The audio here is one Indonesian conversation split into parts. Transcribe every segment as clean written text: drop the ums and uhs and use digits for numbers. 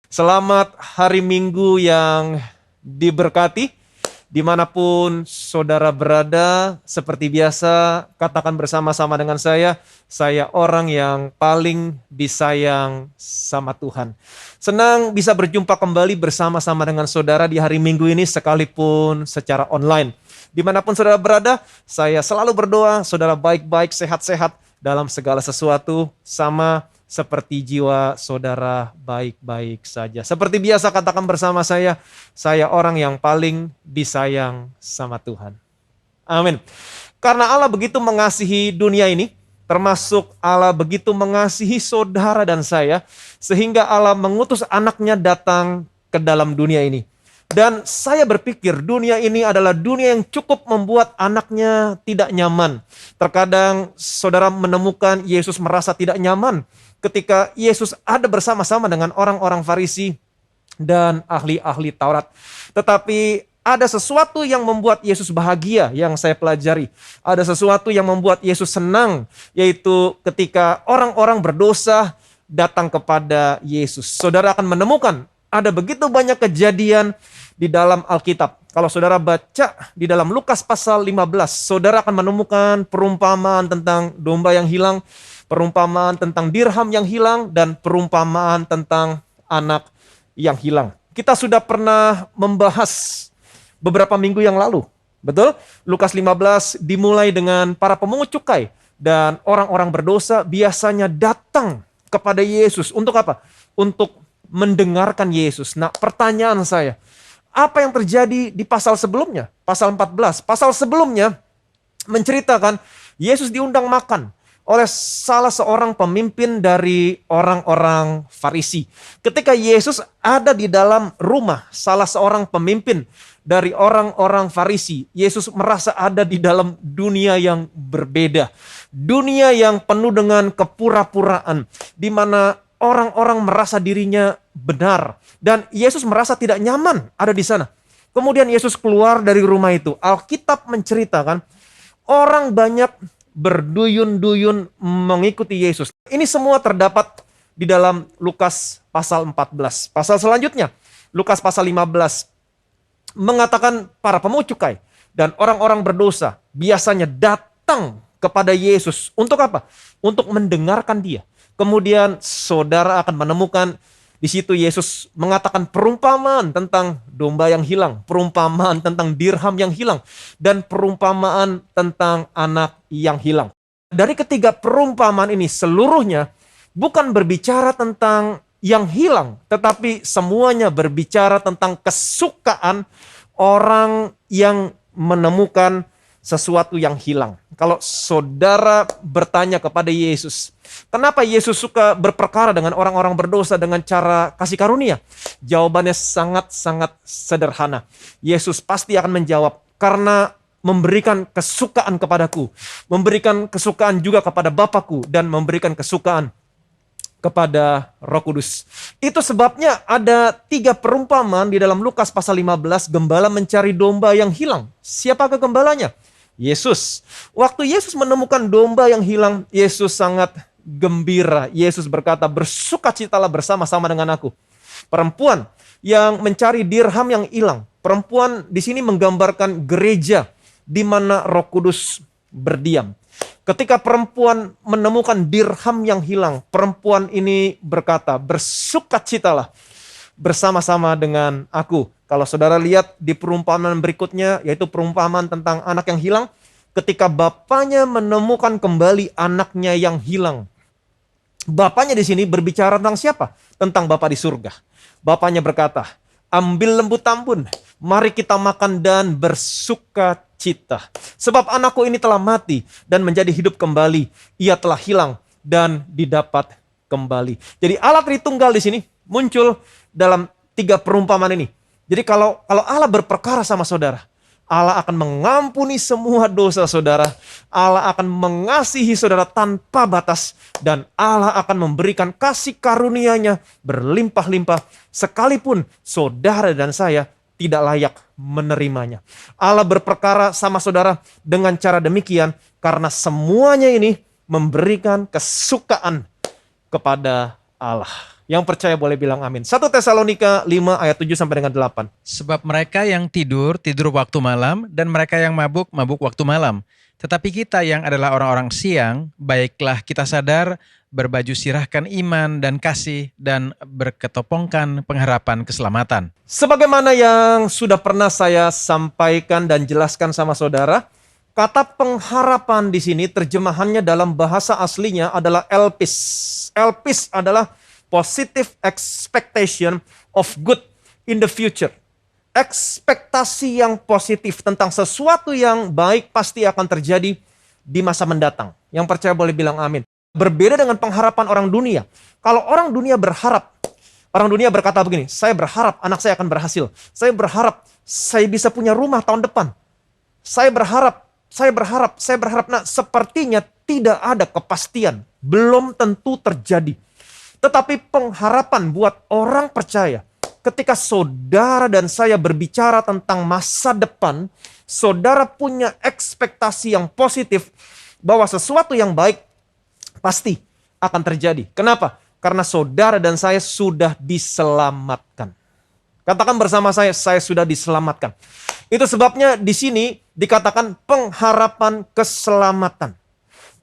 Selamat hari Minggu yang diberkati. Dimanapun saudara berada, seperti biasa, katakan bersama-sama dengan saya orang yang paling disayang sama Tuhan. Senang bisa berjumpa kembali bersama-sama dengan saudara di hari Minggu ini, sekalipun secara online. Dimanapun saudara berada, saya selalu berdoa, saudara baik-baik, sehat-sehat dalam segala sesuatu, sama seperti jiwa saudara baik-baik saja. Seperti biasa katakan bersama saya orang yang paling disayang sama Tuhan. Amin. Karena Allah begitu mengasihi dunia ini, termasuk Allah begitu mengasihi saudara dan saya, sehingga Allah mengutus anaknya datang ke dalam dunia ini. Dan saya berpikir dunia ini adalah dunia yang cukup membuat anaknya tidak nyaman. Terkadang saudara menemukan Yesus merasa tidak nyaman ketika Yesus ada bersama-sama dengan orang-orang Farisi dan ahli-ahli Taurat. Tetapi ada sesuatu yang membuat Yesus bahagia yang saya pelajari. Ada sesuatu yang membuat Yesus senang, yaitu ketika orang-orang berdosa datang kepada Yesus. Saudara akan menemukan ada begitu banyak kejadian di dalam Alkitab. Kalau saudara baca di dalam Lukas pasal 15, saudara akan menemukan perumpamaan tentang domba yang hilang, perumpamaan tentang dirham yang hilang, dan perumpamaan tentang anak yang hilang. Kita sudah pernah membahas beberapa minggu yang lalu. Betul? Lukas 15 dimulai dengan para pemungut cukai dan orang-orang berdosa biasanya datang kepada Yesus. Untuk apa? Untuk mendengarkan Yesus. Nah, pertanyaan saya, apa yang terjadi di pasal sebelumnya? Pasal 14. Pasal sebelumnya menceritakan Yesus diundang makan oleh salah seorang pemimpin dari orang-orang Farisi. Ketika Yesus ada di dalam rumah salah seorang pemimpin dari orang-orang Farisi, Yesus merasa ada di dalam dunia yang berbeda. Dunia yang penuh dengan kepura-puraan, di mana orang-orang merasa dirinya benar. Dan Yesus merasa tidak nyaman ada di sana. Kemudian Yesus keluar dari rumah itu. Alkitab menceritakan orang banyak berduyun-duyun mengikuti Yesus. Ini semua terdapat di dalam Lukas pasal 14. Pasal selanjutnya, Lukas pasal 15, mengatakan para pemungut cukai dan orang-orang berdosa biasanya datang kepada Yesus. Untuk apa? Untuk mendengarkan dia. Kemudian saudara akan menemukan di situ Yesus mengatakan perumpamaan tentang domba yang hilang, perumpamaan tentang dirham yang hilang, dan perumpamaan tentang anak yang hilang. Dari ketiga perumpamaan ini seluruhnya bukan berbicara tentang yang hilang, tetapi semuanya berbicara tentang kesukaan orang yang menemukan sesuatu yang hilang. Kalau saudara bertanya kepada Yesus, kenapa Yesus suka berperkara dengan orang-orang berdosa dengan cara kasih karunia? Jawabannya sangat-sangat sederhana. Yesus pasti akan menjawab, karena memberikan kesukaan kepadaku, memberikan kesukaan juga kepada Bapakku, dan memberikan kesukaan kepada Roh Kudus. Itu sebabnya ada 3 perumpamaan di dalam Lukas pasal 15, gembala mencari domba yang hilang. Siapakah gembalanya? Yesus. Waktu Yesus menemukan domba yang hilang, Yesus sangat gembira. Yesus berkata, bersukacitalah bersama-sama dengan aku. Perempuan yang mencari dirham yang hilang. Perempuan di sini menggambarkan gereja di mana Roh Kudus berdiam. Ketika perempuan menemukan dirham yang hilang, perempuan ini berkata, bersukacitalah bersama-sama dengan aku. Kalau saudara lihat di perumpamaan berikutnya, yaitu perumpamaan tentang anak yang hilang, ketika bapaknya menemukan kembali anaknya yang hilang. Bapaknya di sini berbicara tentang siapa? Tentang Bapa di surga. Bapaknya berkata, ambil lembu tambun, mari kita makan dan bersukacita. Sebab anakku ini telah mati dan menjadi hidup kembali. Ia telah hilang dan didapat kembali. Jadi Allah Tritunggal di sini muncul dalam 3 perumpamaan ini. Jadi kalau Allah berperkara sama saudara, Allah akan mengampuni semua dosa saudara. Allah akan mengasihi saudara tanpa batas. Dan Allah akan memberikan kasih karunia-Nya berlimpah-limpah. Sekalipun saudara dan saya tidak layak menerimanya. Allah berperkara sama saudara dengan cara demikian. Karena semuanya ini memberikan kesukaan kepada Allah. Yang percaya boleh bilang amin. 1 Tesalonika 5 ayat 7 sampai dengan 8. Sebab mereka yang tidur, tidur waktu malam, dan mereka yang mabuk, mabuk waktu malam. Tetapi kita yang adalah orang-orang siang, baiklah kita sadar, berbaju sirahkan iman dan kasih, dan berketopongkan pengharapan keselamatan. Sebagaimana yang sudah pernah saya sampaikan dan jelaskan sama saudara, kata pengharapan di sini terjemahannya dalam bahasa aslinya adalah elpis. Elpis adalah positive expectation of good in the future. Ekspektasi yang positif tentang sesuatu yang baik pasti akan terjadi di masa mendatang. Yang percaya boleh bilang amin. Berbeda dengan pengharapan orang dunia. Kalau orang dunia berharap, orang dunia berkata begini, saya berharap anak saya akan berhasil. Saya berharap saya bisa punya rumah tahun depan. Saya berharap. Nah, sepertinya tidak ada kepastian. Belum tentu terjadi. Tetapi pengharapan buat orang percaya, ketika saudara dan saya berbicara tentang masa depan, saudara punya ekspektasi yang positif bahwa sesuatu yang baik pasti akan terjadi. Kenapa? Karena saudara dan saya sudah diselamatkan. Katakan bersama saya sudah diselamatkan. Itu sebabnya di sini dikatakan pengharapan keselamatan.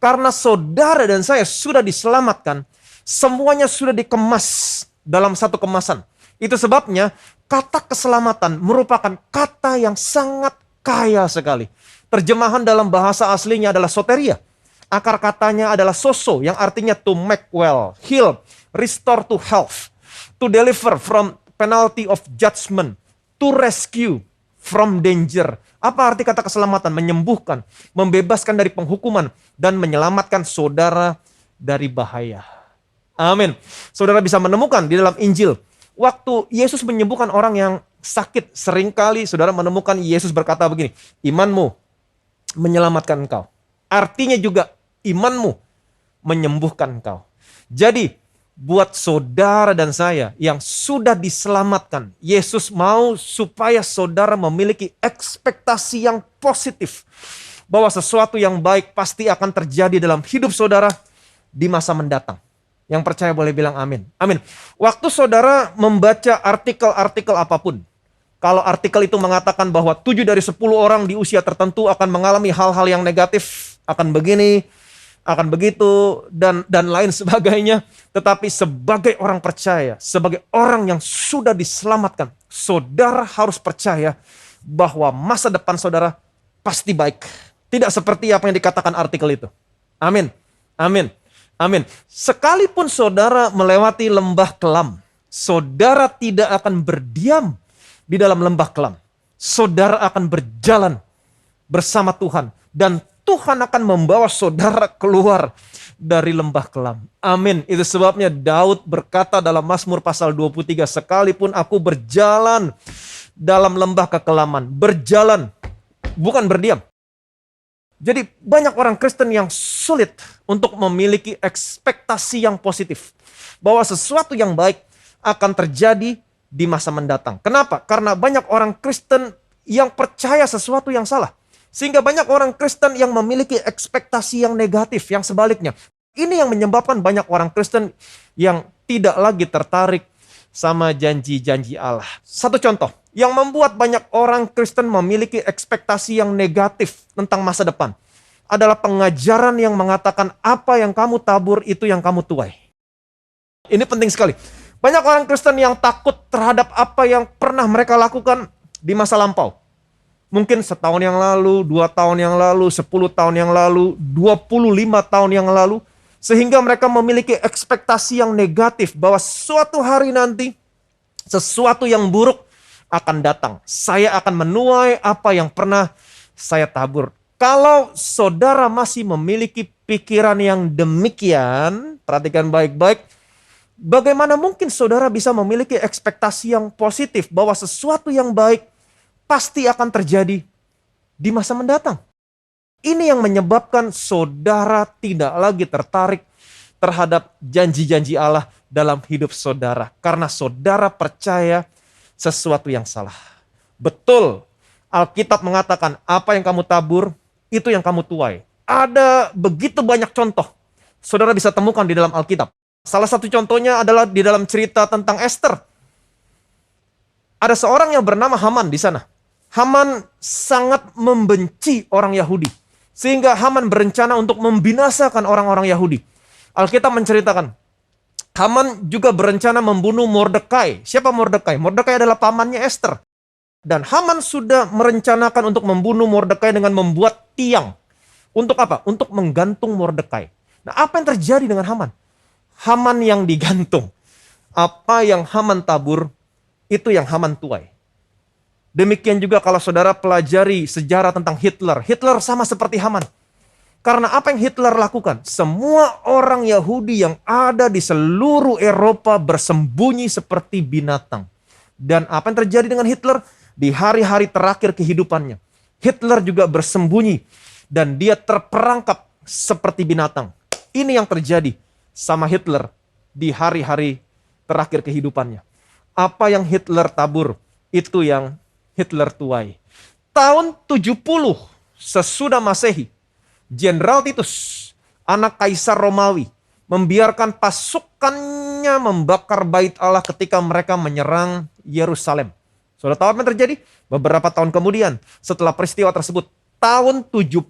Karena saudara dan saya sudah diselamatkan, semuanya sudah dikemas dalam satu kemasan. Itu sebabnya kata keselamatan merupakan kata yang sangat kaya sekali. Terjemahan dalam bahasa aslinya adalah soteria. Akar katanya adalah soso yang artinya to make well, heal, restore to health, to deliver from penalty of judgment, to rescue from danger. Apa arti kata keselamatan? Menyembuhkan, membebaskan dari penghukuman, dan menyelamatkan saudara dari bahaya. Amin. Saudara bisa menemukan di dalam Injil, waktu Yesus menyembuhkan orang yang sakit, seringkali saudara menemukan Yesus berkata begini, imanmu menyelamatkan engkau. Artinya juga imanmu menyembuhkan engkau. Jadi, buat saudara dan saya yang sudah diselamatkan, Yesus mau supaya saudara memiliki ekspektasi yang positif bahwa sesuatu yang baik pasti akan terjadi dalam hidup saudara di masa mendatang. Yang percaya boleh bilang amin. Amin. Waktu saudara membaca artikel-artikel apapun, kalau artikel itu mengatakan bahwa 7 dari 10 orang di usia tertentu akan mengalami hal-hal yang negatif, akan begini, akan begitu, dan lain sebagainya. Tetapi sebagai orang percaya, sebagai orang yang sudah diselamatkan, saudara harus percaya bahwa masa depan saudara pasti baik. Tidak seperti apa yang dikatakan artikel itu. Amin. Amin. Amin. Sekalipun saudara melewati lembah kelam, saudara tidak akan berdiam di dalam lembah kelam. Saudara akan berjalan bersama Tuhan. Dan Tuhan akan membawa saudara keluar dari lembah kelam. Amin. Itu sebabnya Daud berkata dalam Mazmur pasal 23, sekalipun aku berjalan dalam lembah kekelaman. Berjalan, bukan berdiam. Jadi banyak orang Kristen yang sulit untuk memiliki ekspektasi yang positif. Bahwa sesuatu yang baik akan terjadi di masa mendatang. Kenapa? Karena banyak orang Kristen yang percaya sesuatu yang salah. Sehingga banyak orang Kristen yang memiliki ekspektasi yang negatif, yang sebaliknya. Ini yang menyebabkan banyak orang Kristen yang tidak lagi tertarik sama janji-janji Allah. Satu contoh, yang membuat banyak orang Kristen memiliki ekspektasi yang negatif tentang masa depan adalah pengajaran yang mengatakan apa yang kamu tabur itu yang kamu tuai. Ini penting sekali. Banyak orang Kristen yang takut terhadap apa yang pernah mereka lakukan di masa lampau. Mungkin setahun yang lalu, 2 tahun yang lalu, 10 tahun yang lalu, 25 tahun yang lalu. Sehingga mereka memiliki ekspektasi yang negatif bahwa suatu hari nanti sesuatu yang buruk akan datang. Saya akan menuai apa yang pernah saya tabur. Kalau saudara masih memiliki pikiran yang demikian, perhatikan baik-baik, bagaimana mungkin saudara bisa memiliki ekspektasi yang positif bahwa sesuatu yang baik pasti akan terjadi di masa mendatang? Ini yang menyebabkan saudara tidak lagi tertarik terhadap janji-janji Allah dalam hidup saudara. Karena saudara percaya sesuatu yang salah. Betul, Alkitab mengatakan apa yang kamu tabur, itu yang kamu tuai. Ada begitu banyak contoh. Saudara bisa temukan di dalam Alkitab. Salah satu contohnya adalah di dalam cerita tentang Esther. Ada seorang yang bernama Haman di sana. Haman sangat membenci orang Yahudi. Sehingga Haman berencana untuk membinasakan orang-orang Yahudi. Alkitab menceritakan, Haman juga berencana membunuh Mordekai. Siapa Mordekai? Mordekai adalah pamannya Esther. Dan Haman sudah merencanakan untuk membunuh Mordekai dengan membuat tiang. Untuk apa? Untuk menggantung Mordekai. Nah, apa yang terjadi dengan Haman? Haman yang digantung. Apa yang Haman tabur, itu yang Haman tuai. Demikian juga kalau saudara pelajari sejarah tentang Hitler. Hitler sama seperti Haman. Karena apa yang Hitler lakukan? Semua orang Yahudi yang ada di seluruh Eropa bersembunyi seperti binatang. Dan apa yang terjadi dengan Hitler? Di hari-hari terakhir kehidupannya, Hitler juga bersembunyi. Dan dia terperangkap seperti binatang. Ini yang terjadi sama Hitler di hari-hari terakhir kehidupannya. Apa yang Hitler tabur, itu yang Hitler tuai. Tahun 70 sesudah Masehi, Jenderal Titus, anak Kaisar Romawi, membiarkan pasukannya membakar bait Allah ketika mereka menyerang Yerusalem. Saudara tahu apa yang terjadi? Beberapa tahun kemudian, setelah peristiwa tersebut, tahun 79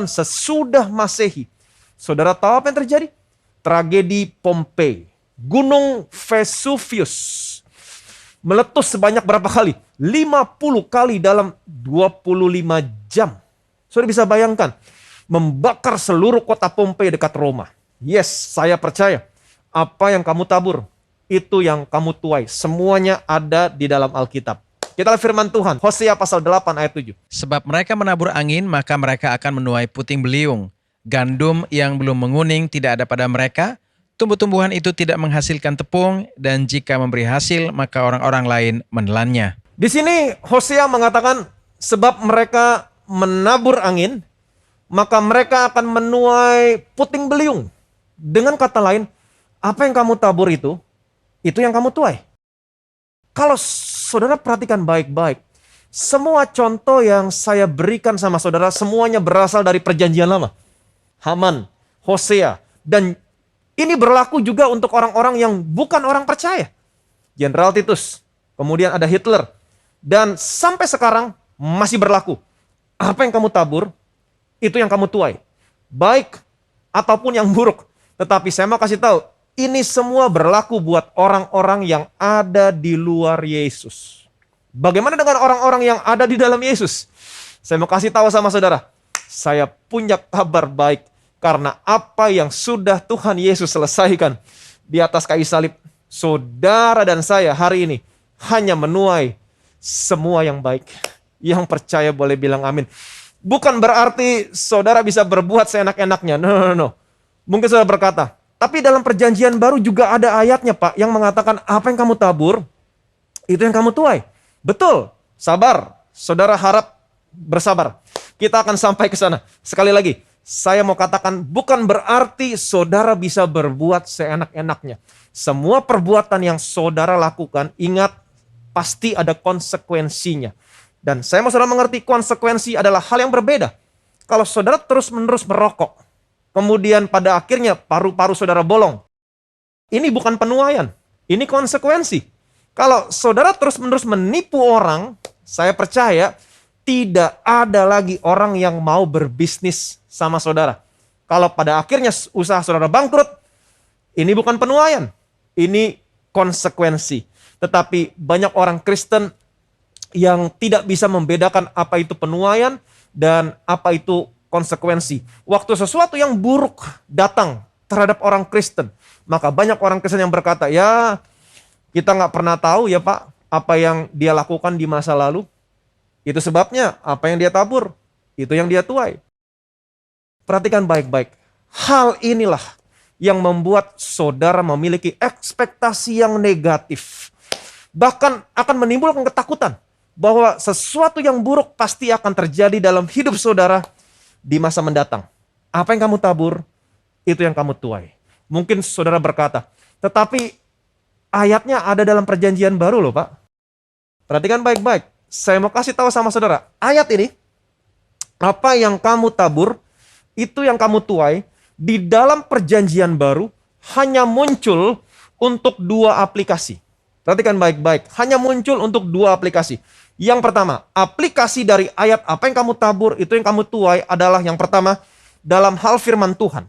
sesudah Masehi, saudara tahu apa yang terjadi? Tragedi Pompei. Gunung Vesuvius meletus sebanyak berapa kali? 50 kali dalam 25 jam. Saudara bisa bayangkan, membakar seluruh kota Pompei dekat Roma. Yes, saya percaya. Apa yang kamu tabur, itu yang kamu tuai. Semuanya ada di dalam Alkitab. Kita lihat firman Tuhan, Hosea pasal 8 ayat 7. Sebab mereka menabur angin, maka mereka akan menuai puting beliung. Gandum yang belum menguning tidak ada pada mereka. Tumbuh-tumbuhan itu tidak menghasilkan tepung, dan jika memberi hasil, maka orang-orang lain menelannya. Di sini Hosea mengatakan, sebab mereka menabur angin, maka mereka akan menuai puting beliung. Dengan kata lain, apa yang kamu tabur itu yang kamu tuai. Kalau saudara perhatikan baik-baik, semua contoh yang saya berikan sama saudara, semuanya berasal dari perjanjian lama. Haman, Hosea, dan ini berlaku juga untuk orang-orang yang bukan orang percaya. Jenderal Titus, kemudian ada Hitler, dan sampai sekarang masih berlaku. Apa yang kamu tabur, itu yang kamu tuai. Baik ataupun yang buruk. Tetapi saya mau kasih tahu, ini semua berlaku buat orang-orang yang ada di luar Yesus. Bagaimana dengan orang-orang yang ada di dalam Yesus? Saya mau kasih tahu sama saudara, saya punya kabar baik. Karena apa yang sudah Tuhan Yesus selesaikan di atas kayu salib, saudara dan saya hari ini hanya menuai semua yang baik. Yang percaya boleh bilang amin. Bukan berarti saudara bisa berbuat seenak-enaknya. No. Mungkin saudara berkata, tapi dalam perjanjian baru juga ada ayatnya, Pak, yang mengatakan apa yang kamu tabur, itu yang kamu tuai. Betul, sabar. Saudara harap bersabar. Kita akan sampai ke sana. Sekali lagi, saya mau katakan bukan berarti saudara bisa berbuat seenak-enaknya. Semua perbuatan yang saudara lakukan, ingat, pasti ada konsekuensinya. Dan saya mau saudara mengerti, konsekuensi adalah hal yang berbeda. Kalau saudara terus-menerus merokok, kemudian pada akhirnya paru-paru saudara bolong, ini bukan penuaian, ini konsekuensi. Kalau saudara terus-menerus menipu orang, saya percaya tidak ada lagi orang yang mau berbisnis sama saudara. Kalau pada akhirnya usaha saudara bangkrut, ini bukan penuaian, ini konsekuensi. Tetapi banyak orang Kristen yang tidak bisa membedakan apa itu penuaian dan apa itu konsekuensi. Waktu sesuatu yang buruk datang terhadap orang Kristen, maka banyak orang Kristen yang berkata, ya kita nggak pernah tahu ya Pak, apa yang dia lakukan di masa lalu. Itu sebabnya apa yang dia tabur, itu yang dia tuai. Perhatikan baik-baik. Hal inilah yang membuat saudara memiliki ekspektasi yang negatif. Bahkan akan menimbulkan ketakutan bahwa sesuatu yang buruk pasti akan terjadi dalam hidup saudara di masa mendatang. Apa yang kamu tabur, itu yang kamu tuai. Mungkin saudara berkata, tetapi ayatnya ada dalam perjanjian baru loh Pak. Perhatikan baik-baik. Saya mau kasih tahu sama saudara, ayat ini, apa yang kamu tabur, itu yang kamu tuai, di dalam perjanjian baru hanya muncul untuk dua aplikasi. Perhatikan baik-baik, hanya muncul untuk dua aplikasi. Yang pertama, aplikasi dari ayat apa yang kamu tabur, itu yang kamu tuai adalah yang pertama, dalam hal firman Tuhan.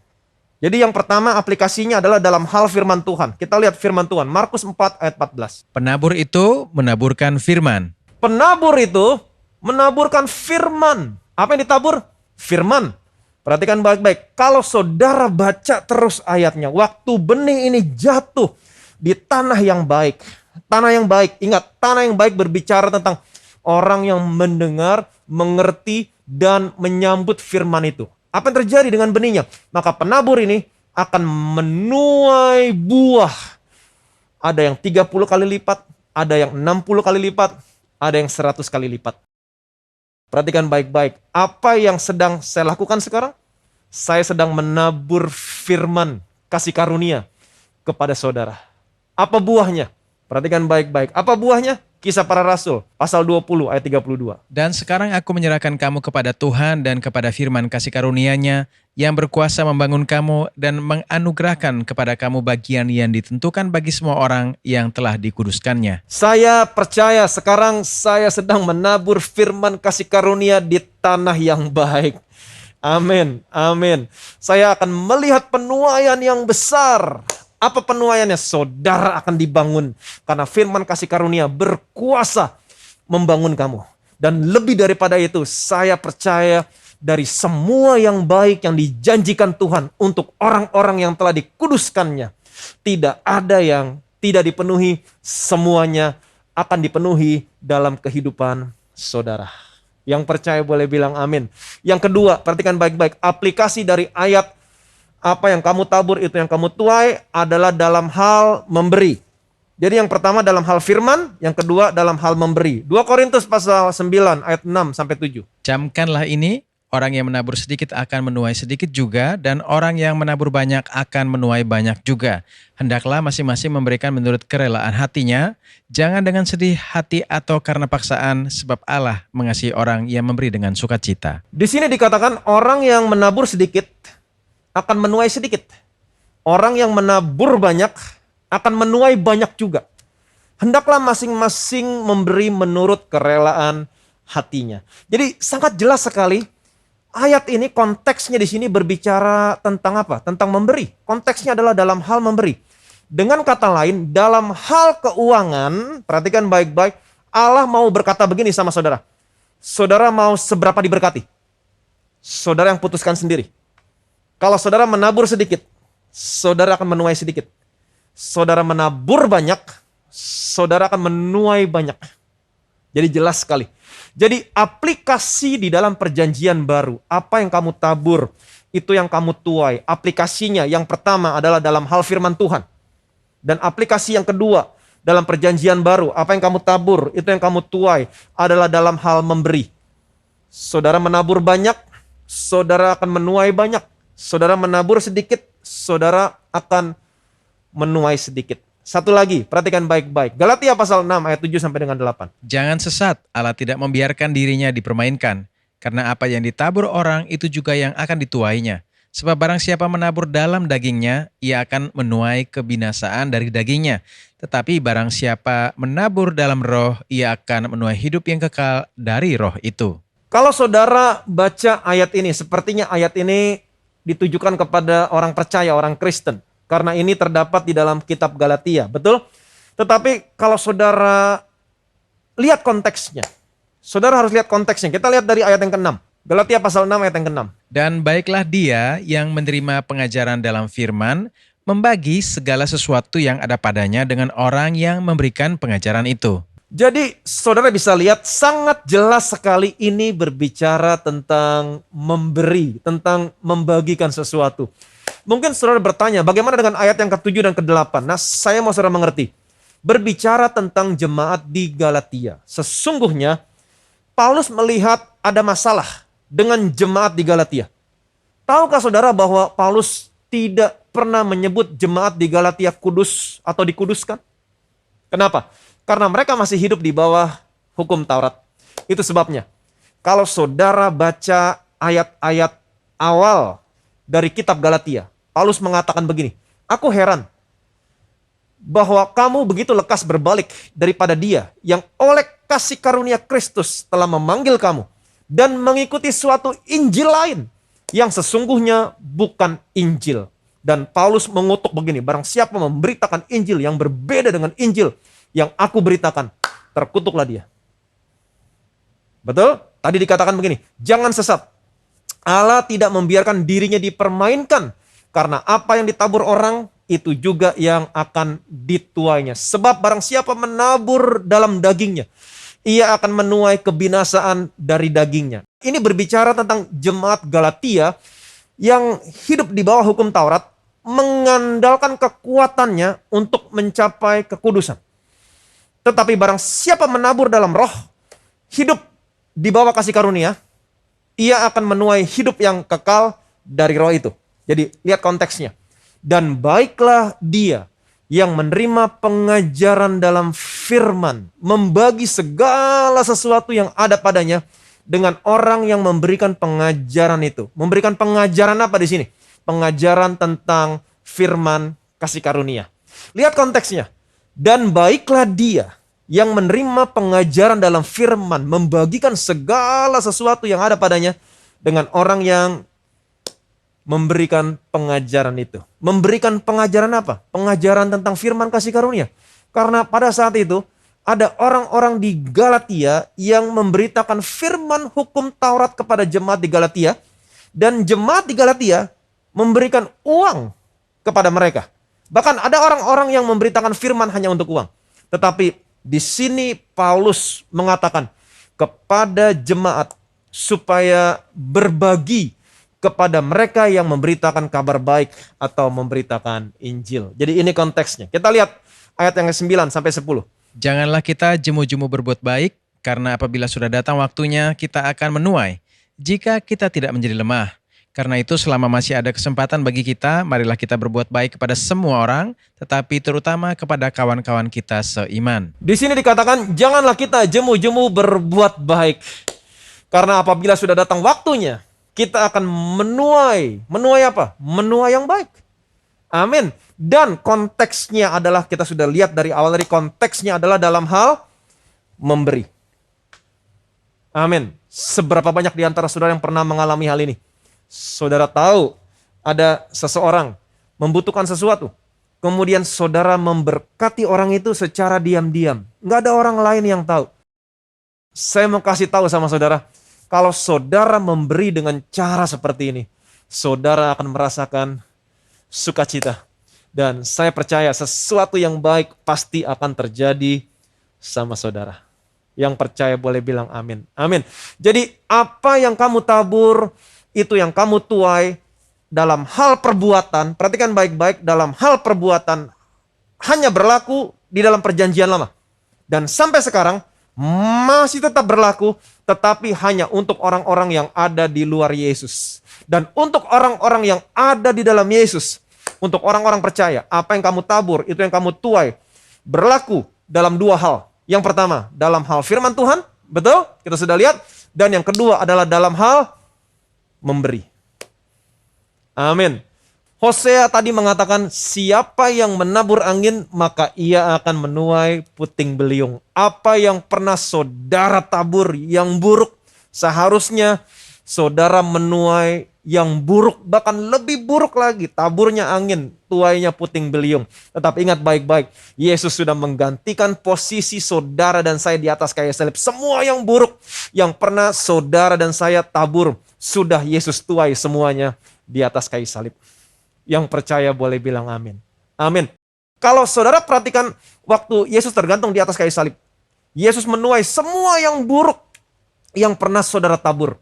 Jadi yang pertama aplikasinya adalah dalam hal firman Tuhan. Kita lihat firman Tuhan, Markus 4 ayat 14. Penabur itu menaburkan firman. Penabur itu menaburkan firman. Apa yang ditabur? Firman. Perhatikan baik-baik. Kalau saudara baca terus ayatnya, waktu benih ini jatuh di tanah yang baik. Tanah yang baik, ingat, tanah yang baik berbicara tentang orang yang mendengar, mengerti, dan menyambut firman itu. Apa yang terjadi dengan benihnya? Maka penabur ini akan menuai buah. Ada yang 30 kali lipat, ada yang 60 kali lipat, ada yang 100 kali lipat. Perhatikan baik-baik. Apa yang sedang saya lakukan sekarang? Saya sedang menabur firman kasih karunia kepada saudara. Apa buahnya? Perhatikan baik-baik. Apa buahnya? Kisah Para Rasul, pasal 20 ayat 32. Dan sekarang aku menyerahkan kamu kepada Tuhan dan kepada firman kasih karunia-Nya yang berkuasa membangun kamu dan menganugerahkan kepada kamu bagian yang ditentukan bagi semua orang yang telah dikuduskannya. Saya percaya sekarang saya sedang menabur firman kasih karunia di tanah yang baik. Amin, amin. Saya akan melihat penuaian yang besar. Apa penuaiannya? Saudara akan dibangun. Karena firman kasih karunia berkuasa membangun kamu. Dan lebih daripada itu, saya percaya dari semua yang baik yang dijanjikan Tuhan untuk orang-orang yang telah dikuduskannya. Tidak ada yang tidak dipenuhi, semuanya akan dipenuhi dalam kehidupan saudara. Yang percaya boleh bilang amin. Yang kedua, perhatikan baik-baik. Aplikasi dari ayat apa yang kamu tabur itu yang kamu tuai adalah dalam hal memberi. Jadi yang pertama dalam hal firman, yang kedua dalam hal memberi. 2 Korintus pasal 9 ayat 6 sampai 7. Camkanlah ini, orang yang menabur sedikit akan menuai sedikit juga, dan orang yang menabur banyak akan menuai banyak juga. Hendaklah masing-masing memberikan menurut kerelaan hatinya, jangan dengan sedih hati atau karena paksaan, sebab Allah mengasihi orang yang memberi dengan sukacita. Di sini dikatakan orang yang menabur sedikit akan menuai sedikit. Orang yang menabur banyak akan menuai banyak juga. Hendaklah masing-masing memberi menurut kerelaan hatinya. Jadi sangat jelas sekali ayat ini konteksnya di sini berbicara tentang apa? Tentang memberi. Konteksnya adalah dalam hal memberi. Dengan kata lain, dalam hal keuangan, perhatikan baik-baik, Allah mau berkata begini sama saudara. Saudara mau seberapa diberkati? Saudara yang putuskan sendiri. Kalau saudara menabur sedikit, saudara akan menuai sedikit. Saudara menabur banyak, saudara akan menuai banyak. Jadi jelas sekali. Jadi aplikasi di dalam perjanjian baru, apa yang kamu tabur, itu yang kamu tuai. Aplikasinya yang pertama adalah dalam hal firman Tuhan. Dan aplikasi yang kedua, dalam perjanjian baru, apa yang kamu tabur, itu yang kamu tuai, adalah dalam hal memberi. Saudara menabur banyak, saudara akan menuai banyak. Saudara menabur sedikit, saudara akan menuai sedikit. Satu lagi, perhatikan baik-baik. Galatia pasal 6 ayat 7 sampai dengan 8. Jangan sesat, Allah tidak membiarkan dirinya dipermainkan. Karena apa yang ditabur orang itu juga yang akan dituainya. Sebab barang siapa menabur dalam dagingnya, ia akan menuai kebinasaan dari dagingnya. Tetapi barang siapa menabur dalam roh, ia akan menuai hidup yang kekal dari roh itu. Kalau saudara baca ayat ini, sepertinya ayat ini ditujukan kepada orang percaya, orang Kristen. Karena ini terdapat di dalam kitab Galatia, betul? Tetapi kalau saudara lihat konteksnya, saudara harus lihat konteksnya. Kita lihat dari ayat yang ke-6. Galatia pasal 6 ayat yang ke-6. Dan baiklah dia yang menerima pengajaran dalam firman, membagi segala sesuatu yang ada padanya dengan orang yang memberikan pengajaran itu. Jadi saudara bisa lihat sangat jelas sekali ini berbicara tentang memberi, tentang membagikan sesuatu. Mungkin saudara bertanya, bagaimana dengan ayat yang ke-7 dan ke-8? Nah, saya mau saudara mengerti. Berbicara tentang jemaat di Galatia. Sesungguhnya, Paulus melihat ada masalah dengan jemaat di Galatia. Tahukah saudara bahwa Paulus tidak pernah menyebut jemaat di Galatia kudus atau dikuduskan? Kenapa? Karena mereka masih hidup di bawah hukum Taurat. Itu sebabnya. Kalau saudara baca ayat-ayat awal dari kitab Galatia, Paulus mengatakan begini, Aku heran bahwa kamu begitu lekas berbalik daripada Dia yang oleh kasih karunia Kristus telah memanggil kamu dan mengikuti suatu Injil lain yang sesungguhnya bukan Injil. Dan Paulus mengutuk begini, barang siapa memberitakan Injil yang berbeda dengan Injil yang aku beritakan, terkutuklah dia. Betul? Tadi dikatakan begini, jangan sesat. Allah tidak membiarkan dirinya dipermainkan, karena apa yang ditabur orang, itu juga yang akan dituainya. Sebab barang siapa menabur dalam dagingnya, ia akan menuai kebinasaan dari dagingnya. Ini berbicara tentang jemaat Galatia yang hidup di bawah hukum Taurat, mengandalkan kekuatannya untuk mencapai kekudusan. Tetapi barang siapa menabur dalam roh, hidup di bawah kasih karunia, ia akan menuai hidup yang kekal dari roh itu. Jadi lihat konteksnya. Dan baiklah dia yang menerima pengajaran dalam firman, membagi segala sesuatu yang ada padanya dengan orang yang memberikan pengajaran itu. Memberikan pengajaran apa di sini? Pengajaran tentang firman kasih karunia. Lihat konteksnya. Dan baiklah dia yang menerima pengajaran dalam firman, membagikan segala sesuatu yang ada padanya dengan orang yang memberikan pengajaran itu. Memberikan pengajaran apa? Pengajaran tentang firman kasih karunia. Karena pada saat itu ada orang-orang di Galatia yang memberitakan firman hukum Taurat kepada jemaat di Galatia, dan jemaat di Galatia memberikan uang kepada mereka. Bahkan ada orang-orang yang memberitakan firman hanya untuk uang. Tetapi di sini Paulus mengatakan kepada jemaat supaya berbagi kepada mereka yang memberitakan kabar baik atau memberitakan Injil. Jadi ini konteksnya. Kita lihat ayat yang ke-9 sampai 10. Janganlah kita jemu-jemu berbuat baik, karena apabila sudah datang waktunya kita akan menuai, jika kita tidak menjadi lemah. Karena itu selama masih ada kesempatan bagi kita, marilah kita berbuat baik kepada semua orang, tetapi terutama kepada kawan-kawan kita seiman. Di sini dikatakan janganlah kita jemu-jemu berbuat baik. Karena apabila sudah datang waktunya, kita akan menuai. Menuai apa? Menuai yang baik. Amin. Dan konteksnya adalah, kita sudah lihat dari awal, dari konteksnya adalah dalam hal memberi. Amin. Seberapa banyak di antara saudara yang pernah mengalami hal ini? Saudara tahu ada seseorang membutuhkan sesuatu, kemudian saudara memberkati orang itu secara diam-diam. Nggak ada orang lain yang tahu. Saya mau kasih tahu sama saudara, kalau saudara memberi dengan cara seperti ini, saudara akan merasakan sukacita. Dan saya percaya sesuatu yang baik pasti akan terjadi sama saudara. Yang percaya boleh bilang amin. Amin. Jadi apa yang kamu tabur, itu yang kamu tuai dalam hal perbuatan. Perhatikan baik-baik, dalam hal perbuatan hanya berlaku di dalam perjanjian lama. Dan sampai sekarang masih tetap berlaku, tetapi hanya untuk orang-orang yang ada di luar Yesus. Dan untuk orang-orang yang ada di dalam Yesus, untuk orang-orang percaya, apa yang kamu tabur, itu yang kamu tuai, berlaku dalam dua hal. Yang pertama, dalam hal firman Tuhan, betul? Kita sudah lihat. Dan yang kedua adalah dalam hal memberi. Amin. Hosea tadi mengatakan, siapa yang menabur angin, maka ia akan menuai puting beliung. Apa yang pernah saudara tabur yang buruk, seharusnya saudara menuai yang buruk, bahkan lebih buruk lagi. Taburnya angin, tuainya puting beliung. Tetapi ingat baik-baik, Yesus sudah menggantikan posisi saudara dan saya di atas kayu salib. Semua yang buruk yang pernah saudara dan saya tabur, sudah Yesus tuai semuanya di atas kayu salib. Yang percaya boleh bilang amin. Amin. Kalau saudara perhatikan waktu Yesus tergantung di atas kayu salib, Yesus menuai semua yang buruk yang pernah saudara tabur.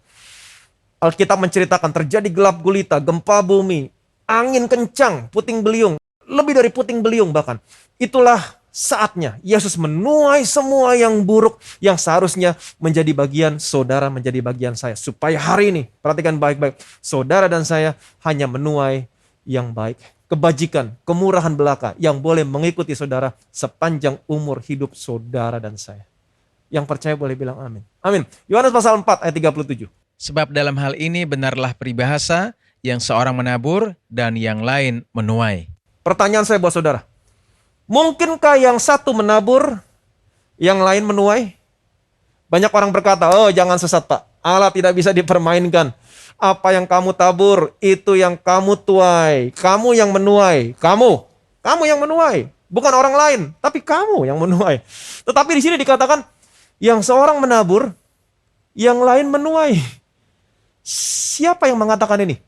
Alkitab menceritakan terjadi gelap gulita, gempa bumi, angin kencang, puting beliung, lebih dari puting beliung bahkan. Itulah saatnya Yesus menuai semua yang buruk yang seharusnya menjadi bagian saudara, menjadi bagian saya. Supaya hari ini, perhatikan baik-baik, saudara dan saya hanya menuai yang baik. Kebajikan, kemurahan belaka yang boleh mengikuti saudara sepanjang umur hidup saudara dan saya. Yang percaya boleh bilang amin. Amin. Yohanes pasal 4 ayat 37. Sebab dalam hal ini benarlah peribahasa, yang seorang menabur dan yang lain menuai. Pertanyaan saya buat saudara. Mungkinkah yang satu menabur, yang lain menuai? Banyak orang berkata, oh jangan sesat Pak. Allah tidak bisa dipermainkan. Apa yang kamu tabur, itu yang kamu tuai. Kamu yang menuai. Kamu yang menuai. Bukan orang lain, tapi kamu yang menuai. Tetapi di sini dikatakan, yang seorang menabur, yang lain menuai. Siapa yang mengatakan ini?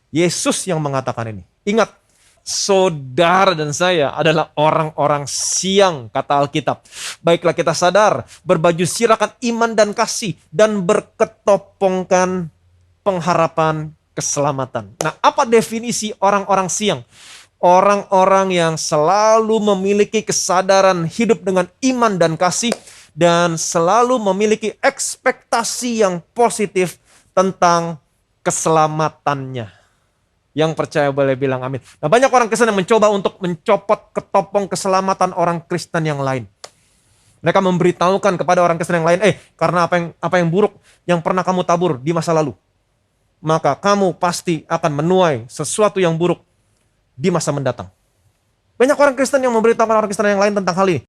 Yesus yang mengatakan ini. Ingat, saudara dan saya adalah orang-orang siang, kata Alkitab. Baiklah kita sadar, berbaju sirahkan iman dan kasih, dan berketopongkan pengharapan keselamatan. Nah, apa definisi orang-orang siang? Orang-orang yang selalu memiliki kesadaran hidup dengan iman dan kasih, dan selalu memiliki ekspektasi yang positif tentang keselamatannya. Yang percaya boleh bilang amin. Nah, banyak orang Kristen yang mencoba untuk mencopot ketopong keselamatan orang Kristen yang lain. Mereka memberitahukan kepada orang Kristen yang lain, karena apa yang buruk yang pernah kamu tabur di masa lalu, maka kamu pasti akan menuai sesuatu yang buruk di masa mendatang. Banyak orang Kristen yang memberitahukan orang Kristen yang lain tentang hal ini.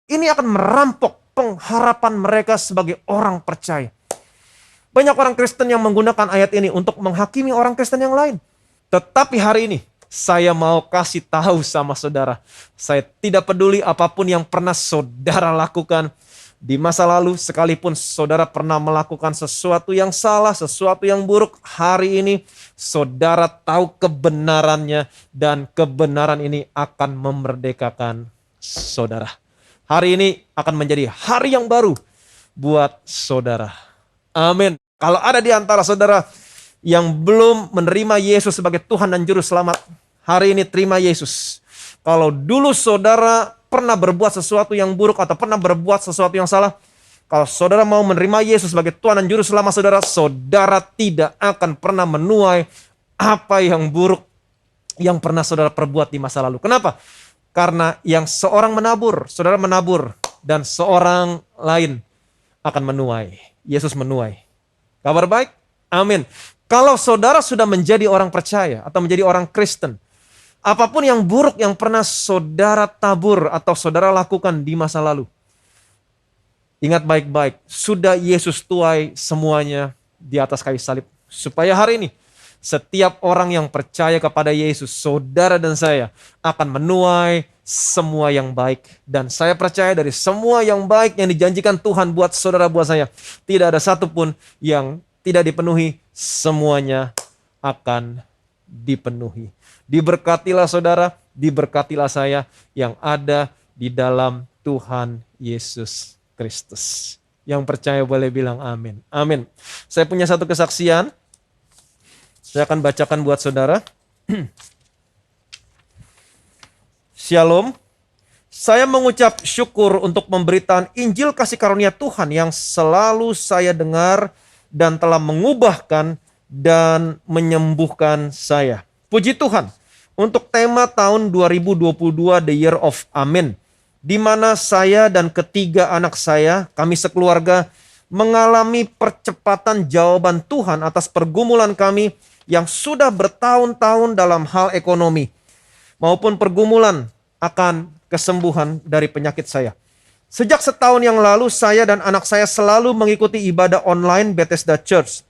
Ini akan merampok pengharapan mereka sebagai orang percaya. Banyak orang Kristen yang menggunakan ayat ini untuk menghakimi orang Kristen yang lain. Tetapi hari ini, saya mau kasih tahu sama saudara, saya tidak peduli apapun yang pernah saudara lakukan di masa lalu, sekalipun saudara pernah melakukan sesuatu yang salah, sesuatu yang buruk, hari ini saudara tahu kebenarannya, dan kebenaran ini akan memerdekakan saudara. Hari ini akan menjadi hari yang baru buat saudara. Amin. Kalau ada di antara saudara yang belum menerima Yesus sebagai Tuhan dan Juru Selamat, hari ini terima Yesus. Kalau dulu saudara pernah berbuat sesuatu yang buruk atau pernah berbuat sesuatu yang salah, kalau saudara mau menerima Yesus sebagai Tuhan dan Juru Selamat saudara, saudara tidak akan pernah menuai apa yang buruk yang pernah saudara perbuat di masa lalu. Kenapa? Karena yang seorang menabur, saudara menabur, dan seorang lain akan menuai. Yesus menuai. Kabar baik? Amin. Kalau saudara sudah menjadi orang percaya atau menjadi orang Kristen, apapun yang buruk yang pernah saudara tabur atau saudara lakukan di masa lalu, ingat baik-baik, sudah Yesus tuai semuanya di atas kayu salib. Supaya hari ini, setiap orang yang percaya kepada Yesus, saudara dan saya, akan menuai semua yang baik. Dan saya percaya dari semua yang baik yang dijanjikan Tuhan buat saudara, buat saya, tidak ada satupun yang tidak dipenuhi, semuanya akan dipenuhi. Diberkatilah saudara, diberkatilah saya yang ada di dalam Tuhan Yesus Kristus. Yang percaya boleh bilang amin. Amin. Saya punya satu kesaksian. Saya akan bacakan buat saudara. Shalom. Saya mengucap syukur untuk pemberitaan Injil kasih karunia Tuhan yang selalu saya dengar dan telah mengubahkan dan menyembuhkan saya. Puji Tuhan untuk tema tahun 2022 The Year of Amen, di mana saya dan ketiga anak saya, kami sekeluarga, mengalami percepatan jawaban Tuhan atas pergumulan kami yang sudah bertahun-tahun dalam hal ekonomi, maupun pergumulan akan kesembuhan dari penyakit saya. Sejak setahun yang lalu, saya dan anak saya selalu mengikuti ibadah online Bethesda Church.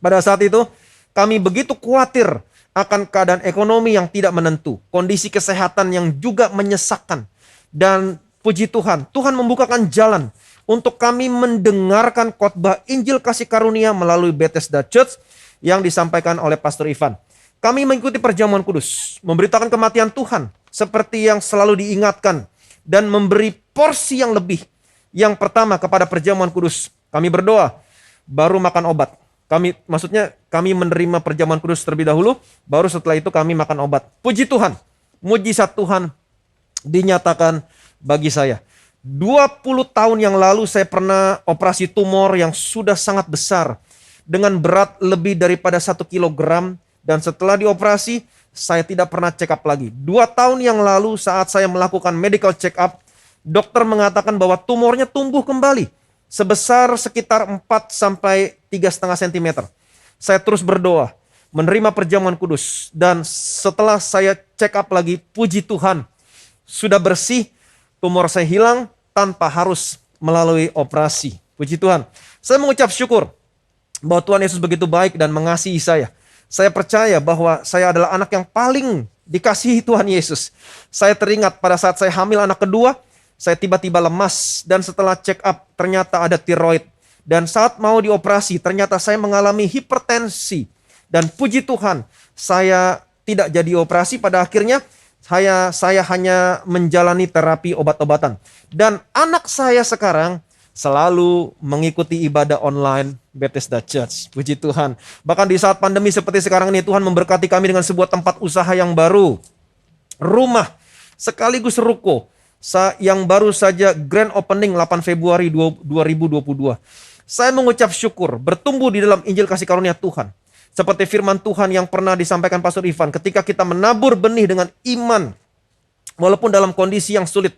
Pada saat itu, kami begitu khawatir akan keadaan ekonomi yang tidak menentu, kondisi kesehatan yang juga menyesakkan. Dan puji Tuhan, Tuhan membukakan jalan untuk kami mendengarkan khotbah Injil kasih karunia melalui Bethesda Church yang disampaikan oleh Pastor Ivan. Kami mengikuti perjamuan kudus, memberitakan kematian Tuhan seperti yang selalu diingatkan, dan memberi porsi yang lebih. Yang pertama kepada perjamuan kudus, kami berdoa, baru makan obat. Kami menerima perjamuan kudus terlebih dahulu, baru setelah itu kami makan obat. Puji Tuhan, mujizat Tuhan dinyatakan bagi saya. 20 tahun yang lalu saya pernah operasi tumor yang sudah sangat besar, dengan berat lebih daripada 1 kilogram, dan setelah dioperasi, saya tidak pernah check up lagi. 2 tahun yang lalu saat saya melakukan medical check up, dokter mengatakan bahwa tumornya tumbuh kembali sebesar sekitar 4 sampai 3,5 cm. Saya terus berdoa. menerima perjamuan kudus. Dan setelah saya check up lagi, puji Tuhan, sudah bersih, tumor saya hilang tanpa harus melalui operasi. Puji Tuhan. Saya mengucap syukur bahwa Tuhan Yesus begitu baik dan mengasihi saya. Saya percaya bahwa saya adalah anak yang paling dikasihi Tuhan Yesus. Saya teringat pada saat saya hamil anak kedua, saya tiba-tiba lemas dan setelah check up ternyata ada tiroid. Dan saat mau dioperasi ternyata saya mengalami hipertensi. Dan puji Tuhan, saya tidak jadi operasi. Pada akhirnya saya hanya menjalani terapi obat-obatan. Dan anak saya sekarang selalu mengikuti ibadah online Bethesda Church. Puji Tuhan. Bahkan di saat pandemi seperti sekarang ini, Tuhan memberkati kami dengan sebuah tempat usaha yang baru. Rumah sekaligus ruko yang baru saja grand opening 8 Februari 2022. Saya mengucap syukur bertumbuh di dalam Injil kasih karunia Tuhan. Seperti firman Tuhan yang pernah disampaikan Pastor Ivan, ketika kita menabur benih dengan iman, walaupun dalam kondisi yang sulit,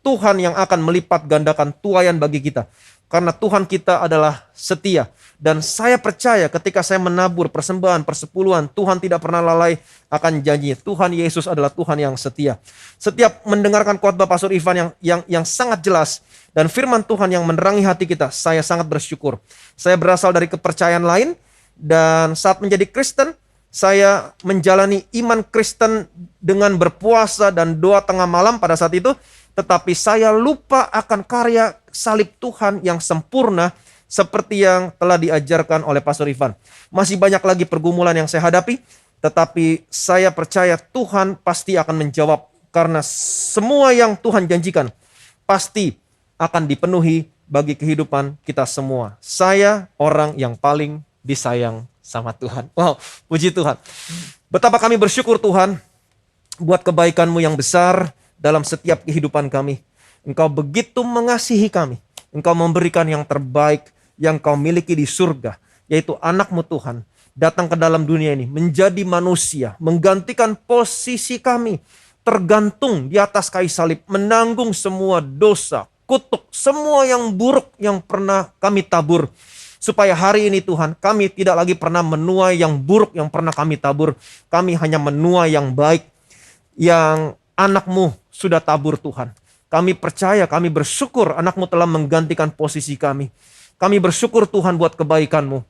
Tuhan yang akan melipat gandakan tuaian bagi kita. Karena Tuhan kita adalah setia. Dan saya percaya ketika saya menabur persembahan, persepuluhan, Tuhan tidak pernah lalai akan janji. Tuhan Yesus adalah Tuhan yang setia. Setiap mendengarkan khotbah Pastor Ivan yang sangat jelas, dan firman Tuhan yang menerangi hati kita, saya sangat bersyukur. Saya berasal dari kepercayaan lain, dan saat menjadi Kristen, saya menjalani iman Kristen dengan berpuasa dan doa tengah malam pada saat itu. Tetapi saya lupa akan karya salib Tuhan yang sempurna seperti yang telah diajarkan oleh Pastor Ivan. Masih banyak lagi pergumulan yang saya hadapi, tetapi saya percaya Tuhan pasti akan menjawab karena semua yang Tuhan janjikan pasti akan dipenuhi bagi kehidupan kita semua. Saya orang yang paling disayang sama Tuhan. Wow, puji Tuhan. Betapa kami bersyukur Tuhan buat kebaikan-Mu yang besar dalam setiap kehidupan kami. Engkau begitu mengasihi kami. Engkau memberikan yang terbaik yang Kau miliki di surga, yaitu anak-Mu Tuhan, datang ke dalam dunia ini, menjadi manusia, menggantikan posisi kami, tergantung di atas kayu salib, menanggung semua dosa, kutuk, semua yang buruk yang pernah kami tabur. Supaya hari ini Tuhan, kami tidak lagi pernah menuai yang buruk yang pernah kami tabur. Kami hanya menuai yang baik, yang anak-Mu sudah tabur Tuhan. Kami percaya, kami bersyukur anak-Mu telah menggantikan posisi kami. Kami bersyukur Tuhan buat kebaikan-Mu.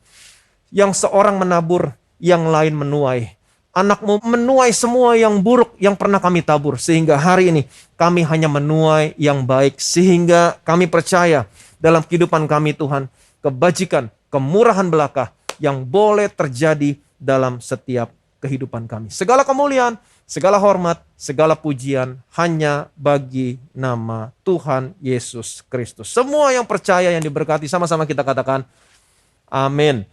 Yang seorang menabur, yang lain menuai. Anak-Mu menuai semua yang buruk yang pernah kami tabur. Sehingga hari ini kami hanya menuai yang baik. Sehingga kami percaya dalam kehidupan kami Tuhan, kebajikan, kemurahan belaka yang boleh terjadi dalam setiap kehidupan kami. Segala kemuliaan, segala hormat, segala pujian hanya bagi nama Tuhan Yesus Kristus. Semua yang percaya, yang diberkati, sama-sama kita katakan amin.